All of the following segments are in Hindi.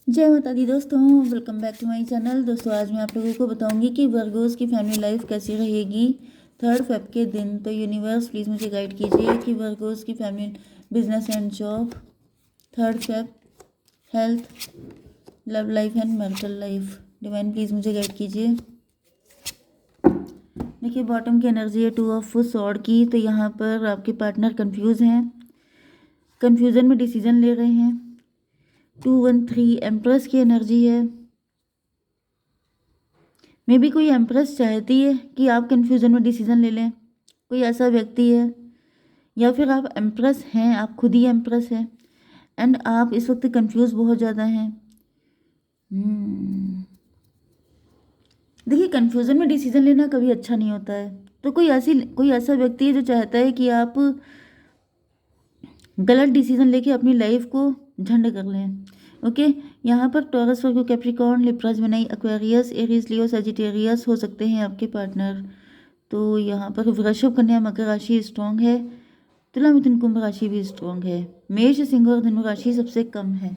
जय माता दी दोस्तों, welcome back to my channel. दोस्तों आज मैं आप लोगों को बताऊंगी कि वर्गोस की फैमिली लाइफ कैसी रहेगी 3 फेब के दिन। तो यूनिवर्स प्लीज़ मुझे गाइड कीजिए कि वर्गोस की family, business and job, 3 Feb, health, love life and marital life. Divine please मुझे गाइड कीजिए। देखिए बॉटम की एनर्जी है 2 ऑफ सॉर्ड की। तो यहाँ पर आपके पार्टनर कंफ्यूज हैं, कंफ्यूजन में डिसीजन ले रहे हैं। 213 एम्प्रेस की एनर्जी है। मे बी कोई एम्प्रेस चाहती है कि आप कन्फ्यूज़न में डिसीजन ले लें, कोई ऐसा व्यक्ति है, या फिर आप एम्प्रेस हैं, आप खुद ही एम्प्रेस हैं एंड आप इस वक्त कंफ्यूज बहुत ज़्यादा हैं। देखिए कन्फ्यूज़न में डिसीजन लेना कभी अच्छा नहीं होता है। तो कोई ऐसा व्यक्ति है जो चाहता है कि आप गलत डिसीजन लेके अपनी लाइफ को झंड कर लें। ओके, यहाँ पर Taurus, Virgo, Capricorn, Libra, Gemini, Aquarius, Aries, Leo, Sagittarius हो सकते हैं आपके पार्टनर। तो यहाँ पर वृषभ, कन्या, मकर राशि स्ट्रॉन्ग है। तुला, मिथुन, कुंभ राशि भी स्ट्रॉन्ग है। मेष, सिंह और धनु राशि सबसे कम है।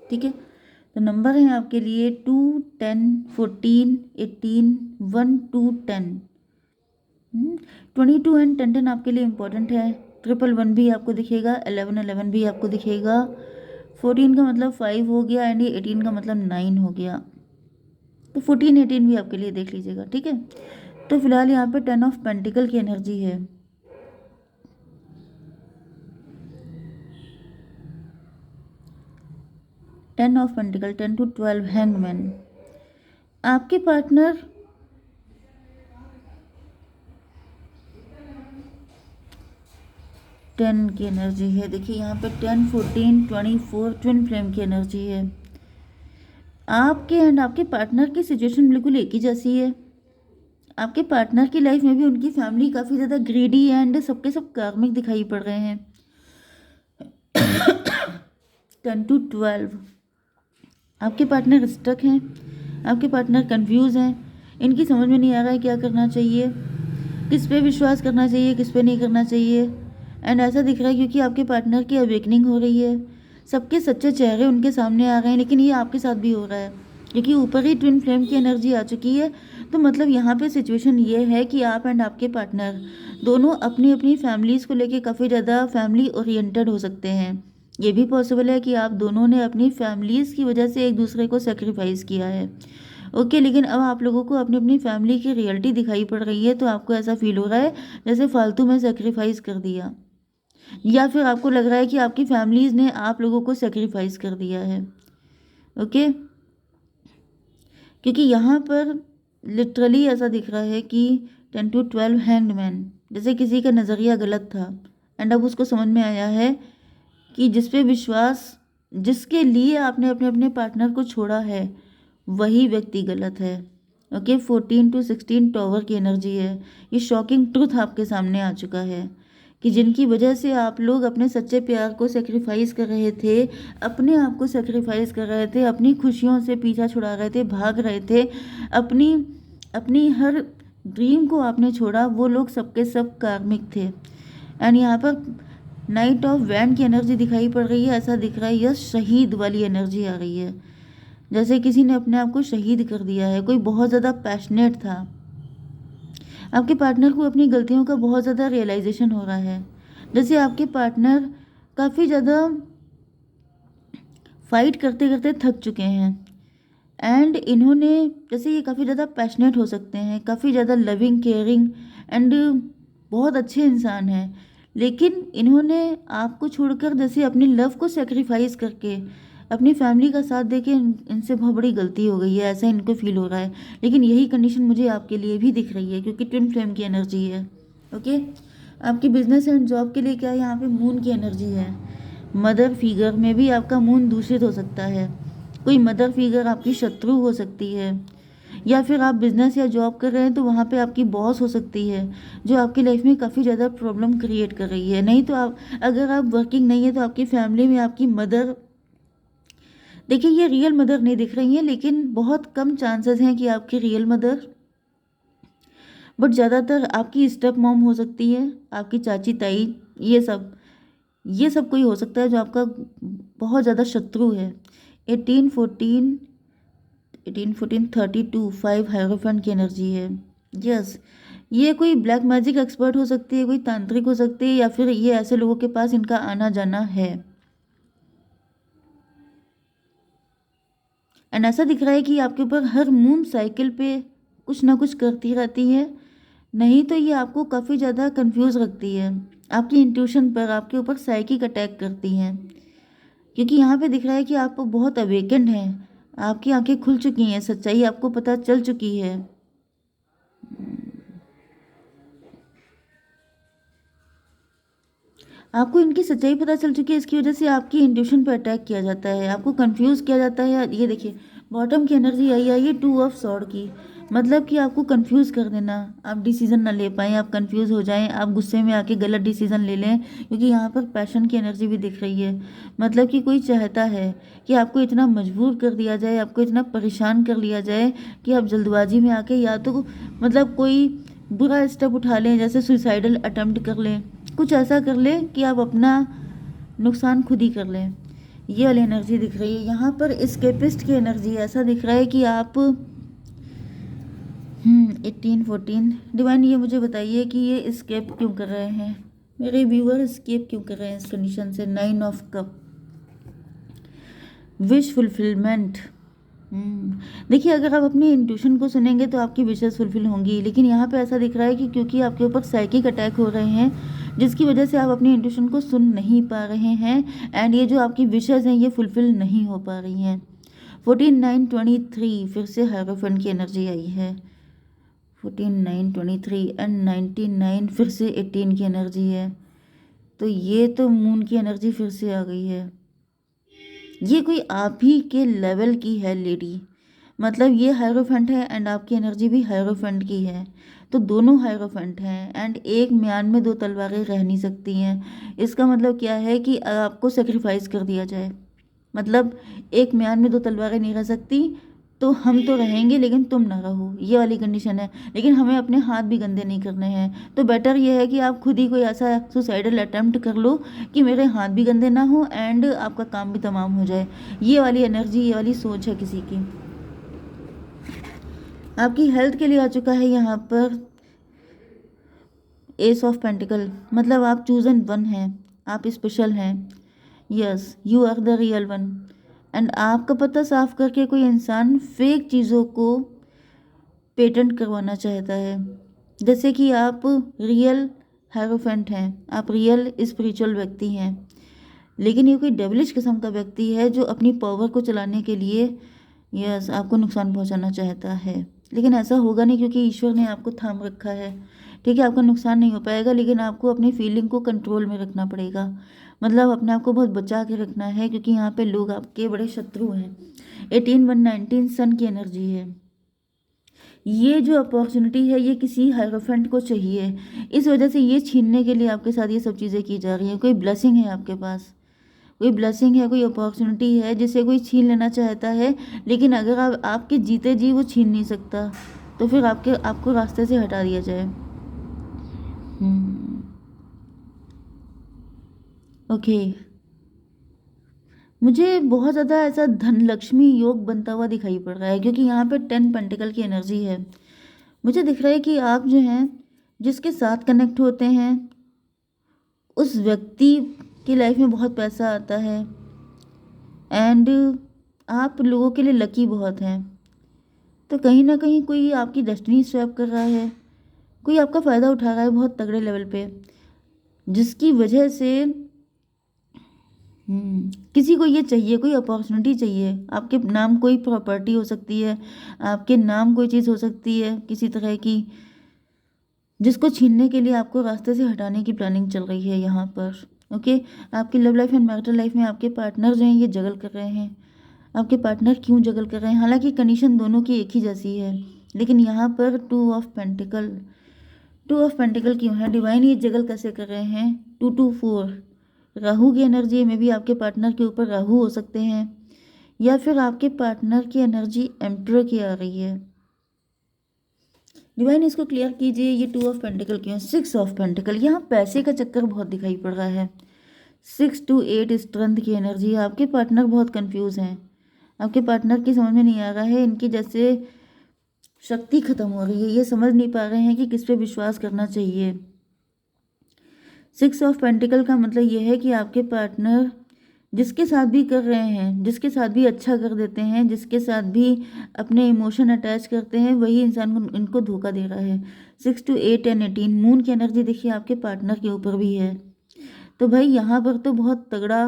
ठीक है, तो नंबर है आपके लिए 2, 10, 14, 18, 1 to 10। 22 एंड 10 आपके लिए इम्पोर्टेंट है। 111 भी आपको दिखेगा, 11 भी आपको दिखेगा। 14 का मतलब 5 हो गया एंड ये 18 का मतलब 9 हो गया। तो 14, 18 भी आपके लिए देख लीजिएगा। ठीक है, तो फिलहाल यहाँ पे 10 ऑफ पेंटिकल की एनर्जी है। Ten of pentacle, 10 to 12, hangman. आपके पार्टनर टेन की एनर्जी है। देखिए यहाँ पे 10, 14, 24 ट्विन फ्लेम की एनर्जी है। आपके एंड आपके पार्टनर की सिचुएशन बिल्कुल एक ही जैसी है। आपके पार्टनर की लाइफ में भी उनकी फैमिली काफ़ी ज़्यादा ग्रीडी एंड सबके सब कार्मिक दिखाई पड़ रहे हैं। 10 to 12 आपके पार्टनर स्टक हैं, आपके पार्टनर कंफ्यूज हैं। इनकी समझ में नहीं आ रहा है क्या करना चाहिए, किस पे विश्वास करना चाहिए, किस पे नहीं करना चाहिए। एंड ऐसा दिख रहा है क्योंकि आपके पार्टनर की अवेकनिंग हो रही है, सबके सच्चे चेहरे उनके सामने आ रहे हैं। लेकिन ये आपके साथ भी हो रहा है क्योंकि ऊपर ही ट्विन फ्लेम की एनर्जी आ चुकी है। तो मतलब यहाँ पे सिचुएशन ये है कि आप एंड आपके पार्टनर दोनों अपनी अपनी फैमिलीज़ को लेके काफ़ी ज़्यादा फैमिली ओरिएंटेड हो सकते हैं। ये भी पॉसिबल है कि आप दोनों ने अपनी फैमिलीज़ की वजह से एक दूसरे को सेक्रीफाइस किया है। ओके, लेकिन अब आप लोगों को अपनी अपनी फैमिली की रियलिटी दिखाई पड़ रही है। तो आपको ऐसा फील हो रहा है जैसे फालतू में सेक्रीफाइस कर दिया, या फिर आपको लग रहा है कि आपकी फैमिलीज़ ने आप लोगों को सेक्रीफाइस कर दिया है। ओके, क्योंकि यहाँ पर लिटरली ऐसा दिख रहा है कि 10 to 12 हैंगमैन, जैसे किसी का नज़रिया गलत था एंड अब उसको समझ में आया है कि जिस पे विश्वास, जिसके लिए आपने अपने अपने पार्टनर को छोड़ा है, वही व्यक्ति गलत है। ओके, 14 to 16 टॉवर की एनर्जी है। ये शॉकिंग ट्रूथ आपके सामने आ चुका है कि जिनकी वजह से आप लोग अपने सच्चे प्यार को सेक्रीफाइस कर रहे थे, अपने आप को सेक्रीफाइस कर रहे थे, अपनी खुशियों से पीछा छुड़ा रहे थे, भाग रहे थे, अपनी अपनी हर ड्रीम को आपने छोड़ा। वो लोग सबके सब कार्मिक थे। एंड यहाँ पर नाइट ऑफ वैंड की एनर्जी दिखाई पड़ रही है। ऐसा दिख रहा है यह शहीद वाली एनर्जी आ रही है, जैसे किसी ने अपने आप को शहीद कर दिया है। कोई बहुत ज़्यादा पैशनेट था, आपके पार्टनर को अपनी गलतियों का बहुत ज़्यादा रियलाइजेशन हो रहा है। जैसे आपके पार्टनर काफ़ी ज़्यादा फाइट करते करते थक चुके हैं एंड इन्होंने, जैसे ये काफ़ी ज़्यादा पैशनेट हो सकते हैं, काफ़ी ज़्यादा लविंग, केयरिंग एंड बहुत अच्छे इंसान हैं, लेकिन इन्होंने आपको छोड़कर जैसे अपनी लव को सेक्रीफाइस करके अपनी फैमिली का साथ देके इनसे बहुत बड़ी गलती हो गई है, ऐसा इनको फील हो रहा है। लेकिन यही कंडीशन मुझे आपके लिए भी दिख रही है क्योंकि ट्विन फ्लेम की एनर्जी है। ओके, आपकी बिजनेस एंड जॉब के लिए क्या है, यहाँ पे मून की एनर्जी है। मदर फिगर में भी आपका मून दूषित हो सकता है। कोई मदर फिगर आपकी शत्रु हो सकती है, या फिर आप बिजनेस या जॉब कर रहे हैं तो वहाँ पे आपकी बॉस हो सकती है जो आपकी लाइफ में काफ़ी ज़्यादा प्रॉब्लम क्रिएट कर रही है। नहीं तो आप, अगर आप वर्किंग नहीं है तो आपकी फैमिली में आपकी मदर, देखिए ये रियल मदर नहीं दिख रही है, लेकिन बहुत कम चांसेस हैं कि आपकी रियल मदर, बट ज़्यादातर आपकी स्टेप मॉम हो सकती है, आपकी चाची ताई, ये सब कोई हो सकता है जो आपका बहुत ज़्यादा शत्रु है। 1814 1814 32 5 हायरोफेंट की एनर्जी है। यस, ये कोई ब्लैक मैजिक एक्सपर्ट हो सकती है, कोई तांत्रिक हो सकती है, या फिर ये ऐसे लोगों के पास इनका आना जाना है। एंड ऐसा दिख रहा है कि आपके ऊपर हर मून साइकिल पे कुछ ना कुछ करती रहती है। नहीं तो ये आपको काफ़ी ज़्यादा कंफ्यूज रखती है, आपकी इंट्यूशन पर आपके ऊपर साइकिक अटैक करती हैं। क्योंकि यहाँ पे दिख रहा है कि आप बहुत अवेकेंड हैं, आपकी आंखें खुल चुकी हैं, सच्चाई आपको पता चल चुकी है। आपको इनकी सच्चाई पता चल चुकी है, इसकी वजह से आपकी इंट्यूशन पर अटैक किया जाता है, आपको कंफ्यूज किया जाता है। ये देखिए बॉटम की एनर्जी आई है, 2 ऑफ सॉर्ड की, मतलब कि आपको कंफ्यूज कर देना, आप डिसीजन ना ले पाएँ, आप कंफ्यूज हो जाएं, आप गुस्से में आके गलत डिसीजन ले लें। क्योंकि यहाँ पर पैशन की एनर्जी भी दिख रही है, मतलब कि कोई चाहता है कि आपको इतना मजबूर कर दिया जाए, आपको इतना परेशान कर लिया जाए कि आप जल्दबाजी में आके या तो मतलब कोई बुरा स्टेप उठा लें, जैसे सुसाइडल अटेम्प्ट कर लें, कुछ ऐसा कर लें कि आप अपना नुकसान खुद ही कर लें। ये वाली एनर्जी दिख रही है यहाँ पर। एस्केपिस्ट की एनर्जी, ऐसा दिख रहा है कि आप 1814 डिवाइन, ये मुझे बताइए कि ये एस्केप क्यों कर रहे हैं, मेरे व्यूअर एस्केप क्यों कर रहे हैं इस कंडीशन से। 9 ऑफ कप, विश फुलफिलमेंट। देखिए अगर आप अपनी इंट्यूशन को सुनेंगे तो आपकी विशेस फुलफिल होंगी, लेकिन यहाँ पे ऐसा दिख रहा है कि क्योंकि आपके ऊपर साइकिक अटैक हो रहे हैं, जिसकी वजह से आप अपनी इंट्यूशन को सुन नहीं पा रहे हैं, एंड ये जो आपकी विशेस हैं ये फुलफिल नहीं हो पा रही हैं। 14 9 23 फिर से हायरोफेंट की एनर्जी आई है। 14 9 23 एंड 99 फिर से 18 की एनर्जी है। तो ये तो मून की एनर्जी फिर से आ गई है। ये कोई आप ही के लेवल की है लेडी, मतलब ये हायरोफेंट है एंड आपकी एनर्जी भी हायरोफेंट की है, तो दोनों हायरोफेंट हैं। एंड एक म्यान में दो तलवारें रह नहीं सकती हैं, इसका मतलब क्या है कि आपको सेक्रीफाइस कर दिया जाए, मतलब एक म्यान में दो तलवारें नहीं रह सकती, तो हम तो रहेंगे लेकिन तुम ना रहो, ये वाली कंडीशन है। लेकिन हमें अपने हाथ भी गंदे नहीं करने हैं, तो बेटर ये है कि आप खुद ही कोई ऐसा सुसाइडल अटेम्प्ट कर लो कि मेरे हाथ भी गंदे ना हो एंड आपका काम भी तमाम हो जाए। ये वाली एनर्जी, ये वाली सोच है किसी की। आपकी हेल्थ के लिए आ चुका है यहाँ पर एस ऑफ पेंटिकल, मतलब आप चूजन वन हैं, आप स्पेशल हैं। Yes, you are the real one. And आपका पता साफ करके कोई इंसान फेक चीज़ों को पेटेंट करवाना चाहता है, जैसे कि आप रियल हेरोफेंट हैं, आप रियल स्पिरिचुअल व्यक्ति हैं, लेकिन ये कोई डेविलिश किस्म का व्यक्ति है जो अपनी पावर को चलाने के लिए यस आपको नुकसान पहुंचाना चाहता है। लेकिन ऐसा होगा नहीं क्योंकि ईश्वर ने आपको थाम रखा है। ठीक है, आपका नुकसान नहीं हो पाएगा, लेकिन आपको अपनी फीलिंग को कंट्रोल में रखना पड़ेगा, मतलब अपने आप को बहुत बचा के रखना है, क्योंकि यहाँ पे लोग आपके बड़े शत्रु हैं। 18 1 19 सन की एनर्जी है। ये जो अपॉर्चुनिटी है ये किसी हायरोफेंट को चाहिए, इस वजह से ये छीनने के लिए आपके साथ ये सब चीज़ें की जा रही हैं। कोई ब्लेसिंग है आपके पास, कोई ब्लेसिंग है, कोई अपॉर्चुनिटी है जिसे कोई छीन लेना चाहता है, लेकिन अगर आप आपके जीते जी वो छीन नहीं सकता, तो फिर आपको रास्ते से हटा दिया जाए। ओके, मुझे बहुत ज़्यादा ऐसा धन लक्ष्मी योग बनता हुआ दिखाई पड़ रहा है, क्योंकि यहाँ पे 10 पेंटिकल की एनर्जी है। मुझे दिख रहा है कि आप जो हैं जिसके साथ कनेक्ट होते हैं उस व्यक्ति की लाइफ में बहुत पैसा आता है, एंड आप लोगों के लिए लकी बहुत हैं। तो कहीं ना कहीं कोई आपकी डेस्टिनी स्वैप कर रहा है, कोई आपका फ़ायदा उठा रहा है बहुत तगड़े लेवल पे, जिसकी वजह से किसी को ये चाहिए, कोई अपॉर्चुनिटी चाहिए, आपके नाम कोई प्रॉपर्टी हो सकती है, आपके नाम कोई चीज़ हो सकती है किसी तरह की, जिसको छीनने के लिए आपको रास्ते से हटाने की प्लानिंग चल रही है यहाँ पर। ओके, आपकी love life and marital life में आपके पार्टनर जो हैं ये जगल कर रहे हैं। आपके पार्टनर क्यों जगल कर रहे हैं, हालांकि कंडीशन दोनों की एक ही जैसी है, लेकिन यहाँ पर 2 ऑफ पेंटिकल क्यों है डिवाइन, ये जगल कैसे कर रहे हैं। 2 2 4 राहु की एनर्जी में भी आपके पार्टनर के ऊपर राहु हो सकते हैं, या फिर आपके पार्टनर की एनर्जी एम्परर की आ रही है। डिवाइन इसको क्लियर कीजिए, ये 2 ऑफ पेंटिकल क्यों है। 6 ऑफ पेंटिकल, यहाँ पैसे का चक्कर बहुत दिखाई पड़ रहा है। 6 to 8 स्ट्रेंथ की एनर्जी। आपके पार्टनर बहुत कंफ्यूज हैं, आपके पार्टनर की समझ में नहीं आ रहा है, इनकी जैसे शक्ति खत्म हो रही है, ये समझ नहीं पा रहे हैं कि किस पे विश्वास करना चाहिए। 6 ऑफ पेंटिकल का मतलब ये है कि आपके पार्टनर जिसके साथ भी कर रहे हैं, जिसके साथ भी अच्छा कर देते हैं, जिसके साथ भी अपने इमोशन अटैच करते हैं, वही इंसान को इनको धोखा दे रहा है। 6 to 8 and 18 मून की एनर्जी देखिए आपके पार्टनर के ऊपर भी है। तो भाई यहाँ पर तो बहुत तगड़ा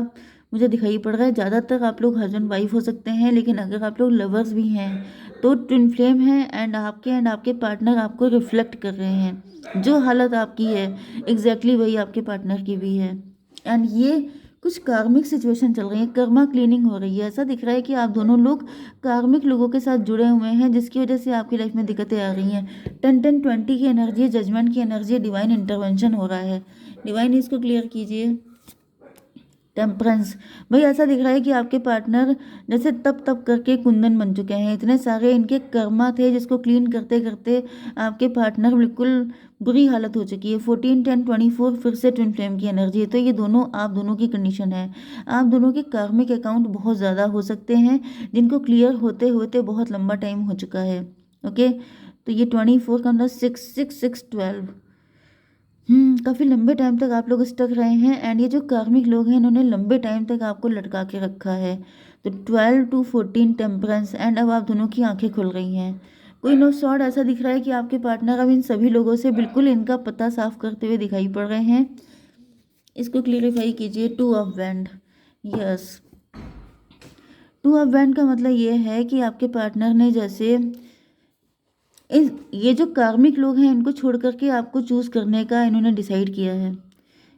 मुझे दिखाई पड़ रहा है। ज़्यादातर आप लोग हस्बैंड वाइफ हो सकते हैं, लेकिन अगर आप लोग लवर्स भी हैं तो ट्विन फ्लेम है एंड आपके पार्टनर आपको रिफ्लेक्ट कर रहे हैं। जो हालत आपकी है एग्जैक्टली वही आपके पार्टनर की भी है। एंड ये कुछ कार्मिक सिचुएशन चल रही है, कर्मा क्लीनिंग हो रही है। ऐसा दिख रहा है कि आप दोनों लोग कार्मिक लोगों के साथ जुड़े हुए हैं, जिसकी वजह से आपकी लाइफ में दिक्कतें आ रही हैं। 10-10-20 की एनर्जी है, जजमेंट की एनर्जी है, डिवाइन इंटरवेंशन हो रहा है। डिवाइन इसको क्लियर कीजिए। टेम्परेंस, भाई ऐसा दिख रहा है कि आपके पार्टनर जैसे तप तप करके कुंदन बन चुके हैं। इतने सारे इनके कर्मा थे जिसको क्लीन करते करते आपके पार्टनर बिल्कुल बुरी हालत हो चुकी है। 14-10-24 फिर से ट्विन फ्लेम की एनर्जी है। तो ये दोनों आप दोनों की कंडीशन है। आप दोनों के कार्मिक अकाउंट बहुत ज़्यादा हो सकते हैं, जिनको क्लियर होते होते बहुत लंबा टाइम हो चुका है। ओके, तो ये 24 का मतलब 6-6-6-12 काफ़ी लंबे टाइम तक आप लोग स्टक रहे हैं। एंड ये जो कार्मिक लोग हैं इन्होंने लंबे टाइम तक आपको लटका के रखा है। तो 12 to 14 टेम्परेंस एंड अब आप दोनों की आंखें खुल रही हैं। कोई नो शॉर्ट ऐसा दिख रहा है कि आपके पार्टनर अब इन सभी लोगों से बिल्कुल इनका पता साफ करते हुए दिखाई पड़ रहे हैं। इसको क्लियरिफाई कीजिए। 2 of wand, yes 2 of wand का मतलब ये है कि आपके पार्टनर ने जैसे ये जो कार्मिक लोग हैं इनको छोड़ करके आपको चूज़ करने का इन्होंने डिसाइड किया है।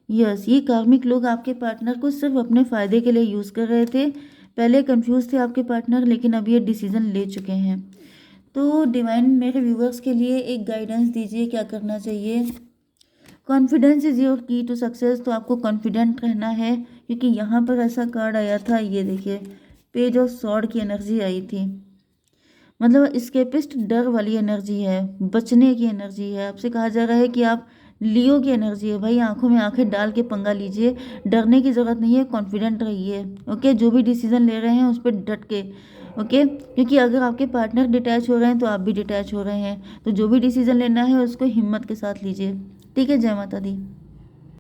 यस, ये कार्मिक लोग आपके पार्टनर को सिर्फ अपने फ़ायदे के लिए यूज़ कर रहे थे। पहले कंफ्यूज थे आपके पार्टनर, लेकिन अब ये डिसीज़न ले चुके हैं। तो डिवाइन मेरे व्यूवर्स के लिए एक गाइडेंस दीजिए, क्या करना चाहिए। कॉन्फिडेंस इज़ योर की टू सक्सेस। तो आपको कॉन्फिडेंट रहना है, क्योंकि यहाँ पर ऐसा कार्ड आया था, ये देखिए पेज ऑफ सॉर्ड की एनर्जी आई थी। मतलब स्केपिस्ट डर वाली एनर्जी है, बचने की एनर्जी है। आपसे कहा जा रहा है कि आप लियो की एनर्जी है। भाई आंखों में आंखें डाल के पंगा लीजिए, डरने की ज़रूरत नहीं है, कॉन्फिडेंट रहिए। ओके, जो भी डिसीजन ले रहे हैं उस पर डट के। ओके, क्योंकि अगर आपके पार्टनर डिटैच हो रहे हैं तो आप भी डिटैच हो रहे हैं, तो जो भी डिसीजन लेना है उसको हिम्मत के साथ लीजिए। ठीक है, जय माता दी।